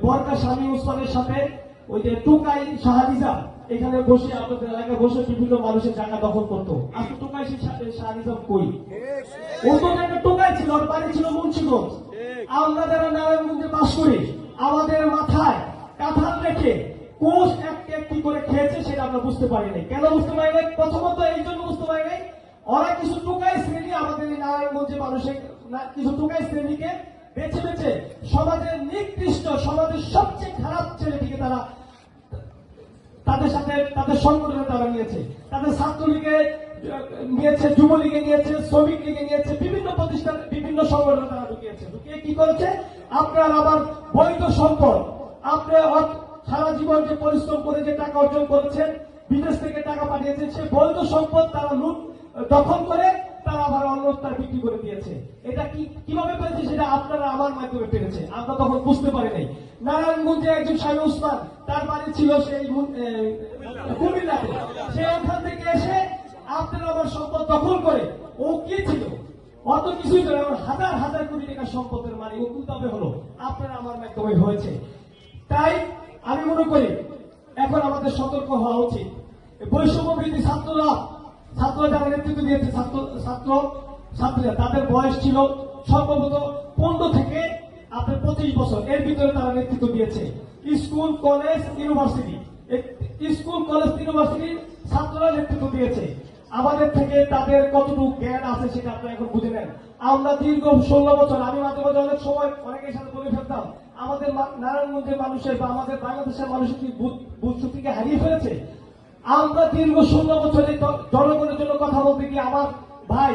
বরকা স্বামী ওসমানের সাথে ওই যে টোকাই শাহরিজা এখানে বসে আপনাদের এলাকায় বসে বিভিন্ন মানুষের জায়গা দখল করতো। আজকে টোকাই শাহরিজা কই? ও তো একটা টোকাই ছিল, ওর বাড়ি ছিল মুন্সিগঞ্জ। আমরা যারা নারায়ণগঞ্জে বাস করি, আমাদের মাথায় কাঁঠাল রেখে কোষ একটি একটি করে খেয়েছে, সেটা আমরা বুঝতে পারি নাই। কেন বুঝতে পারি নাই? প্রথমত এই জন্য বুঝতে পারি নাই, ওরা কিছু টোকাই শ্রেণী আমাদের এই নারায়ণগঞ্জে মানুষের কিছু টোকাই শ্রেণীকে বেছে বেছে সমাজের নিকৃষ্ট, সমাজের সবচেয়ে খারাপ ছেলেটিকে তারা তাদের সাথে তাদের সংগঠনে তারা নিয়েছে। তাদের ছাত্রলীগে নিয়েছে, যুবলীগে নিয়েছে, শ্রমিক লীগে নিয়েছে, বিভিন্ন প্রতিষ্ঠান বিভিন্ন সংগঠনে তারা ঢুকিয়েছে। ঢুকিয়ে কি করেছে? আপনার আবার বৈধ সম্পদ, আপনার সারা জীবন যে পরিশ্রম করে যে টাকা অর্জন করেছেন, বিদেশ থেকে টাকা পাঠিয়েছেন, সে বৈধ সম্পদ তারা লুট দখল করে তারা আবার অন্যত্র বিক্রি করে দিয়েছে। এটা কিভাবে করেছে সেটা আপনারা আমার মাধ্যমে পেরেছে, আমরা তখন বুঝতে পারি নাই। নারায়ণগঞ্জে একজন স্বামী ওসমান, তার বাড়ি ছিল সেই কুমিল্লাতে। সে ওখান থেকে এসে আপনারা আমার সম্পদ দখল করে, ও কি ছিল? অত কিছুই করে হাজার হাজার কোটি টাকার সম্পদের মালিক ও কিভাবে হলো? আপনারা আমার মাধ্যমে হয়েছে। তাই আমি মনে করি এখন আমাদের সতর্ক হওয়া উচিত। বৈষম্য বিরোধী ছাত্ররা যারা নেতৃত্ব দিয়েছে, ছাত্রীরা তাদের বয়স ছিল সম্ভবত 15 থেকে আপনার 25 বছর, এর ভিতরে তারা নেতৃত্ব দিয়েছে। স্কুল কলেজ ইউনিভার্সিটির ছাত্ররা নেতৃত্ব দিয়েছে। আমাদের থেকে তাদের কতটুকু জ্ঞান আছে সেটা আপনারা এখন বুঝে নেন। আমরা দীর্ঘ 16 বছর, আমি মাঝে মাঝে অনেক সময় অনেকের সাথে বলে ফেলতাম, আমাদের নারায়ণগঞ্জের মানুষের বা আমাদের বাংলাদেশের মানুষের কি বুঝ শক্তিকে হারিয়ে ফেলেছে? আমরা দীর্ঘ 16 বছরে জনগণের জন্য কথা বলতে গিয়ে আমার ভাই